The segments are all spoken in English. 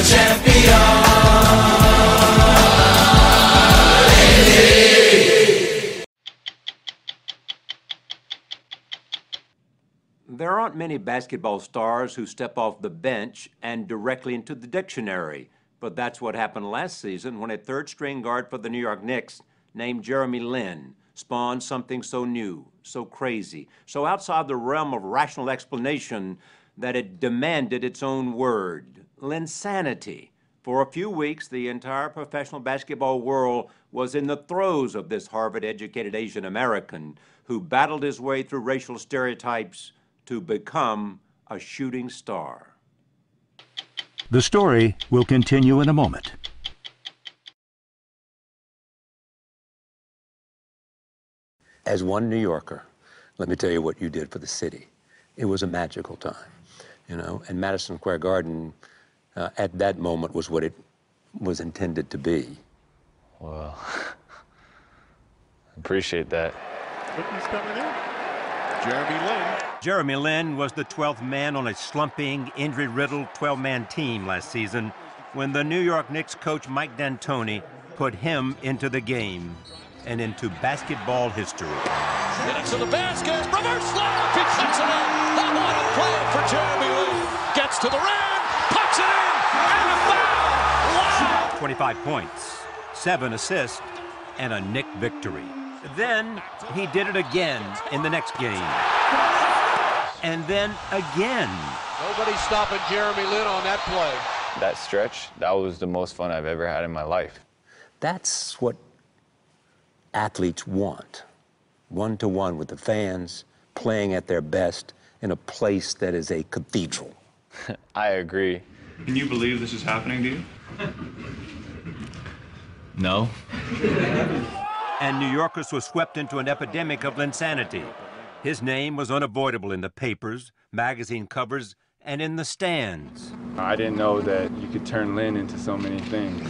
the champion. There aren't many basketball stars who step off the bench and directly into the dictionary, but that's what happened last season when a third-string guard for the New York Knicks named Jeremy Lin spawned something so new, so crazy, so outside the realm of rational explanation that it demanded its own word, Linsanity. For a few weeks, the entire professional basketball world was in the throes of this Harvard-educated Asian American who battled his way through racial stereotypes to become a shooting star. The story will continue in a moment. As one New Yorker, let me tell you what you did for the city. It was a magical time, you know, and Madison Square Garden at that moment was what it was intended to be. Well, I appreciate that. Look who's coming in. Jeremy Lin. Jeremy Lin was the 12th man on a slumping, injury-riddled 12-man team last season when the New York Knicks coach Mike D'Antoni put him into the game and into basketball history. Get it to the basket, reverse layup, he puts it in. What a play for Jeremy Lin. Gets to the rim, puts it in, and a foul. Wow! 25 points, 7 assists, and a Knick victory. Then he did it again in the next game. And then again. Nobody stopping Jeremy Lin on that play. That stretch, that was the most fun I've ever had in my life. That's what athletes want. One-to-one with the fans, playing at their best in a place that is a cathedral. I agree. Can you believe this is happening to you? No. And New Yorkers were swept into an epidemic of Linsanity. His name was unavoidable in the papers, magazine covers, and in the stands. I didn't know that you could turn Lin into so many things.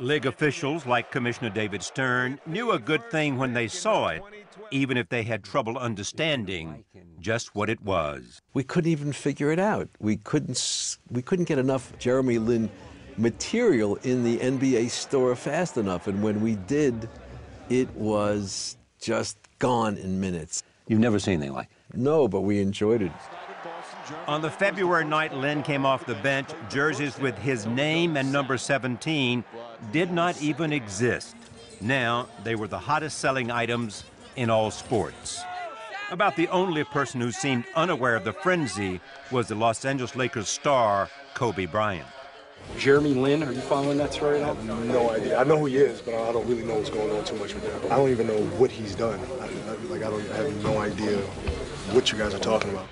League officials, like Commissioner David Stern, knew a good thing when they saw it, even if they had trouble understanding just what it was. We couldn't even figure it out. We couldn't get enough Jeremy Lin material in the NBA store fast enough, and when we did, it was just gone in minutes. You've never seen anything like it? No, but we enjoyed it. On the February night Lin came off the bench, jerseys with his name and number 17 did not even exist. Now, they were the hottest selling items in all sports. About the only person who seemed unaware of the frenzy was the Los Angeles Lakers star, Kobe Bryant. Jeremy Lin, are you following that story at all? No idea. I know who he is, but I don't really know what's going on too much with him. I don't even know what he's done. I have no idea what you guys are talking about.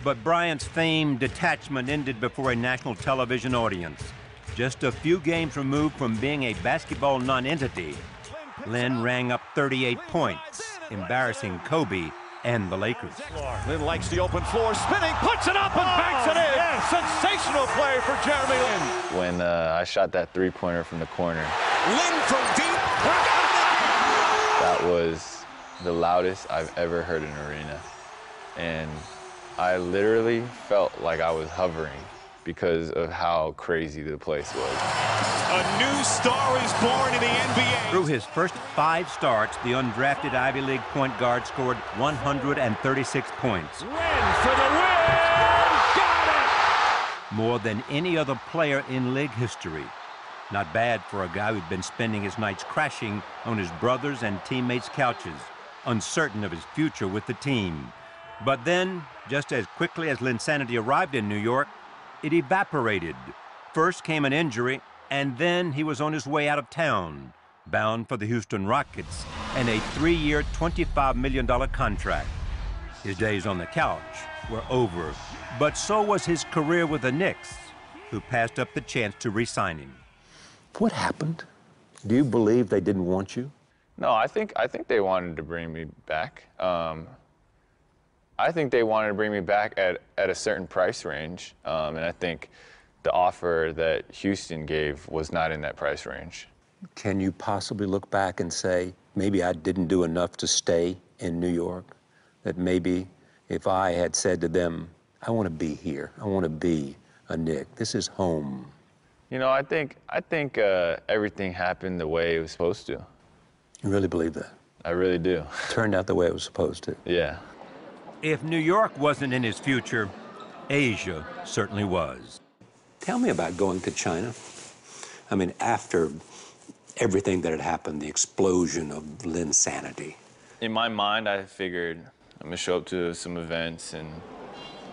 But Bryant's famed detachment ended before a national television audience. Just a few games removed from being a basketball non-entity, Lin rang up 38 points, embarrassing Kobe and the Lakers. Lin likes the open floor, spinning, puts it up and banks it in. Yes. Sensational play for Jeremy Lin. When I shot that three-pointer from the corner, Lin from deep. that was the loudest I've ever heard in an arena. And I literally felt like I was hovering because of how crazy the place was. A new star is born in the NBA. Through his first 5 starts, the undrafted Ivy League point guard scored 136 points. Lin for the win! Got it! More than any other player in league history. Not bad for a guy who'd been spending his nights crashing on his brothers' and teammates' couches, uncertain of his future with the team. But then, just as quickly as Linsanity arrived in New York, it evaporated. First came an injury, and then he was on his way out of town, bound for the Houston Rockets and a 3-year, $25 million contract. His days on the couch were over, but so was his career with the Knicks, who passed up the chance to re-sign him. What happened? Do you believe they didn't want you? No, I think they wanted to bring me back. I think they wanted to bring me back at a certain price range, and I think the offer that Houston gave was not in that price range. Can you possibly look back and say, maybe I didn't do enough to stay in New York? That maybe if I had said to them, I want to be here, I want to be a Knick, this is home, You know, I think everything happened the way it was supposed to. You really believe that? I really do. Turned out the way it was supposed to. Yeah. If New York wasn't in his future, Asia certainly was. Tell me about going to China. I mean, after everything that had happened, the explosion of Lin's sanity. In my mind, I figured I'm gonna show up to some events and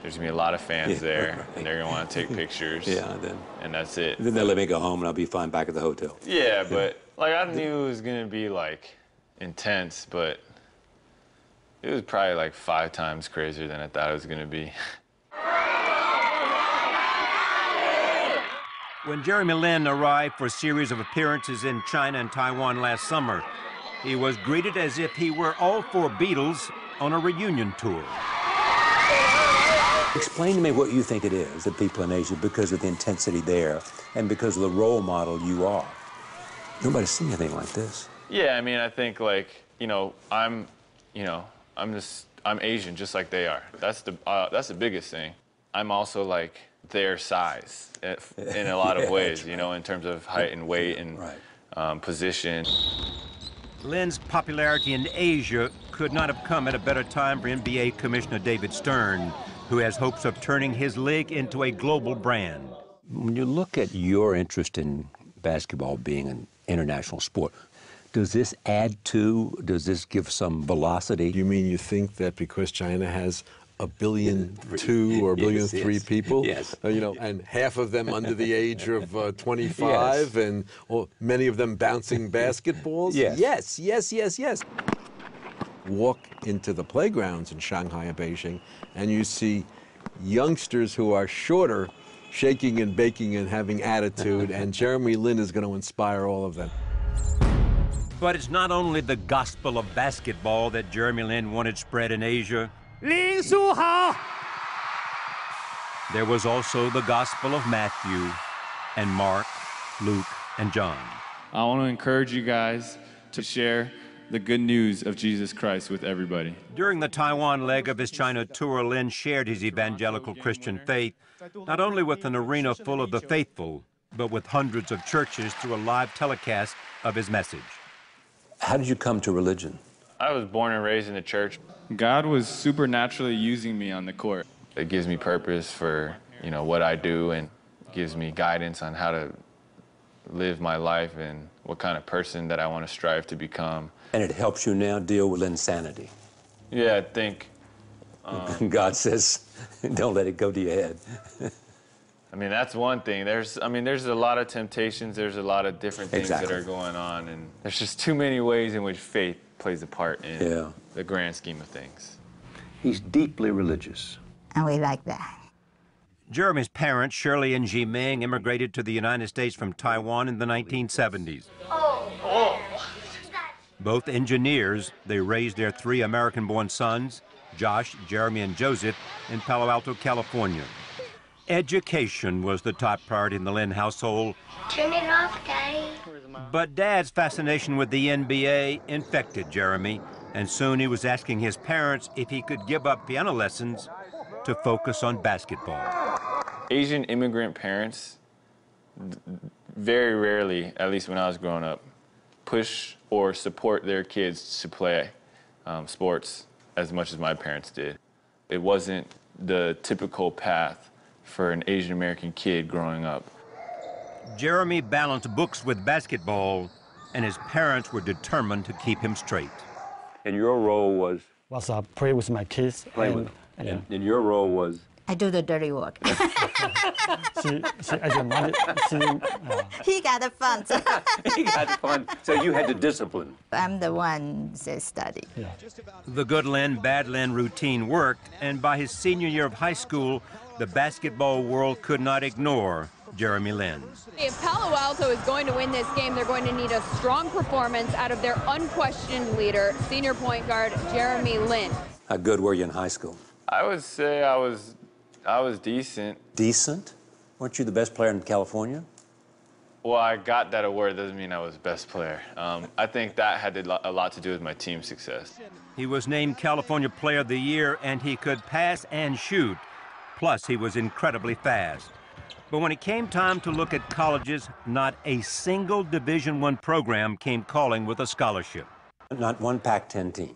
there's gonna be a lot of fans there, right. And they're gonna want to take pictures. Yeah, and that's it. Then they'll let me go home and I'll be fine back at the hotel. Yeah, but like I knew it was gonna be like intense, but it was probably like 5 times crazier than I thought it was gonna be. When Jeremy Lin arrived for a series of appearances in China and Taiwan last summer, he was greeted as if he were all 4 Beatles on a reunion tour. Explain to me what you think it is that people in Asia, because of the intensity there and because of the role model you are. Nobody's seen anything like this. Yeah, I mean, I think like, I'm Asian just like they are. That's the biggest thing. I'm also like their size in a lot of ways, in terms of height and weight and position. Lin's popularity in Asia could not have come at a better time for NBA Commissioner David Stern, who has hopes of turning his league into a global brand. When you look at your interest in basketball being an international sport, does this does this give some velocity? You mean you think that because China has 1.2 billion or 1.3 billion people, and half of them under the age of 25, and many of them bouncing basketballs? Yes. Walk into the playgrounds in Shanghai or Beijing, and you see youngsters who are shorter, shaking and baking and having attitude, and Jeremy Lin is going to inspire all of them. But it's not only the gospel of basketball that Jeremy Lin wanted spread in Asia. Lin Suhao! There was also the gospel of Matthew and Mark, Luke, and John. I want to encourage you guys to share the good news of Jesus Christ with everybody. During the Taiwan leg of his China tour, Lin shared his evangelical Christian faith, not only with an arena full of the faithful, but with hundreds of churches through a live telecast of his message. How did you come to religion? I was born and raised in the church. God was supernaturally using me on the court. It gives me purpose for, what I do, and gives me guidance on how to live my life and what kind of person that I want to strive to become. And it helps you now deal with insanity. Yeah, I think. God says, don't let it go to your head. I mean, that's one thing. There's a lot of temptations. There's a lot of different things that are going on, and there's just too many ways in which faith plays a part in the grand scheme of things. He's deeply religious. And we like that. Jeremy's parents, Shirley and Jiming, immigrated to the United States from Taiwan in the 1970s. Both engineers, they raised their 3 American-born sons, Josh, Jeremy, and Joseph, in Palo Alto, California. Education was the top priority in the Lin household. Turn it off, Daddy. But Dad's fascination with the NBA infected Jeremy, and soon he was asking his parents if he could give up piano lessons to focus on basketball. Asian immigrant parents, very rarely, at least when I was growing up, push or support their kids to play sports as much as my parents did. It wasn't the typical path for an Asian American kid growing up. Jeremy balanced books with basketball, and his parents were determined to keep him straight. And your role was? Play with my kids. Play with them. And your role was? I do the dirty work. She has your money. He got the funds. He got the fun. So you had to discipline. I'm the one that study. Yeah. The good Lin, bad Lin routine worked, and by his senior year of high school, the basketball world could not ignore Jeremy Lin. If Palo Alto is going to win this game, they're going to need a strong performance out of their unquestioned leader, senior point guard Jeremy Lin. How good were you in high school? I would say I was decent. Decent? Weren't you the best player in California? Well, I got that award. Doesn't mean I was best player. I think that had a lot to do with my team's success. He was named California Player of the Year, and he could pass and shoot. Plus, he was incredibly fast. But when it came time to look at colleges, not a single Division I program came calling with a scholarship. Not one Pac-10 team?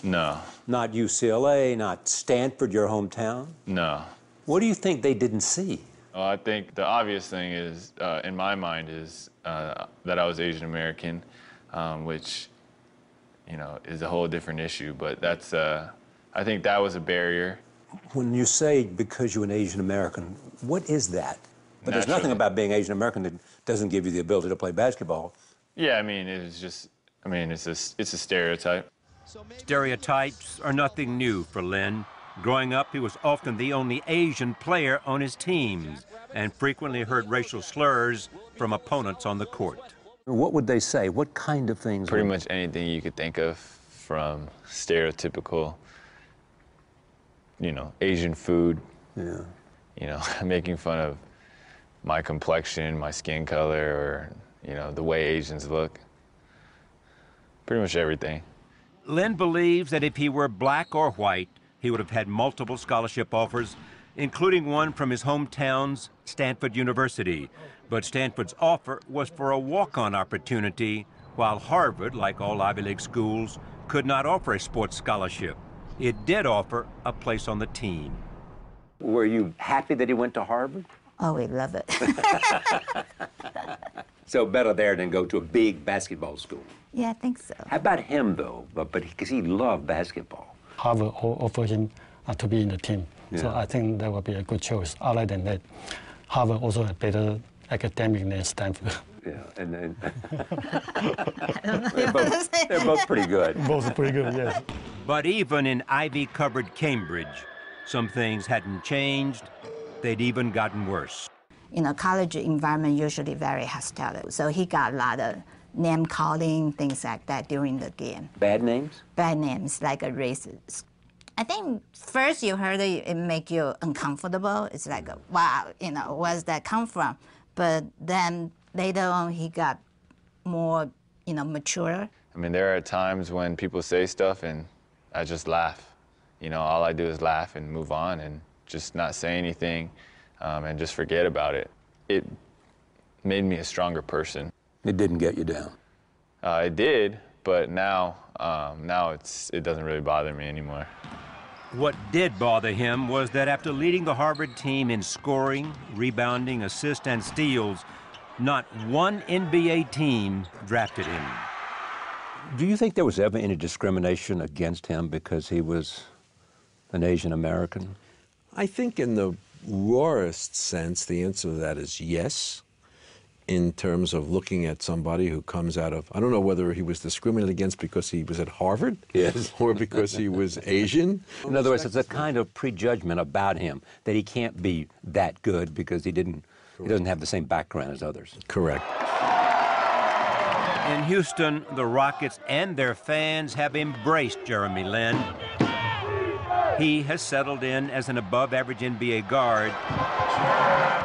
No. Not UCLA, not Stanford, your hometown? No. What do you think they didn't see? Well, I think the obvious thing is, in my mind, is that I was Asian American, which, you know, is a whole different issue. But that's, I think that was a barrier. When you say because you're an Asian American, what is that? But there's nothing about being Asian American that doesn't give you the ability to play basketball. Yeah, I mean, it's just, I mean, it's a stereotype. Stereotypes are nothing new for Lin. Growing up, he was often the only Asian player on his teams and frequently heard racial slurs from opponents on the court. What would they say? What kind of things? Pretty much anything you could think of, from stereotypical, you know, Asian food. Yeah. You know, making fun of my complexion, my skin color, or, you know, the way Asians look. Pretty much everything. Lin believes that if he were black or white, he would have had multiple scholarship offers, including one from his hometown's Stanford University. But Stanford's offer was for a walk-on opportunity, while Harvard, like all Ivy League schools, could not offer a sports scholarship. It did offer a place on the team. Were you happy that he went to Harvard? Oh, we love it. So better there than go to a big basketball school. Yeah, I think so. How about him, though? But because he loved basketball. Harvard offered him to be in the team. Yeah. So I think that would be a good choice. Other than that, Harvard also had better academic than Stanford. Yeah, and then they're both pretty good. Both pretty good, yes. But even in ivy-covered Cambridge, some things hadn't changed. They'd even gotten worse. You know, college environment usually very hostile. So he got a lot of name calling, things like that during the game. Bad names? Bad names, like a racist. I think first you heard it make you uncomfortable. It's like, wow, you know, where's that come from? But then later on, he got more, you know, mature. I mean, there are times when people say stuff and I just laugh. You know, all I do is laugh and move on and just not say anything and just forget about it. It made me a stronger person. It didn't get you down? It did, but now it doesn't really bother me anymore. What did bother him was that after leading the Harvard team in scoring, rebounding, assists, and steals, not one NBA team drafted him. Do you think there was ever any discrimination against him because he was an Asian American? I think in the rawest sense, the answer to that is yes. In terms of looking at somebody who comes out of, I don't know whether he was discriminated against because he was at Harvard, yes, or because he was Asian. In other words, it's a kind of prejudgment about him that he can't be that good because he doesn't have the same background as others. Correct. In Houston, the Rockets and their fans have embraced Jeremy Lin. He has settled in as an above-average NBA guard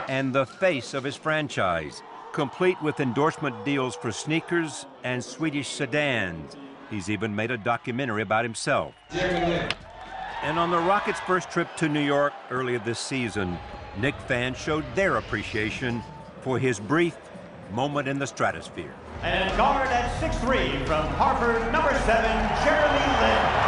and the face of his franchise, complete with endorsement deals for sneakers and Swedish sedans. He's even made a documentary about himself. And on the Rockets' first trip to New York earlier this season, Knick fans showed their appreciation for his brief moment in the stratosphere. And guard at 6'3" from Harvard, number 7, Jeremy Lin.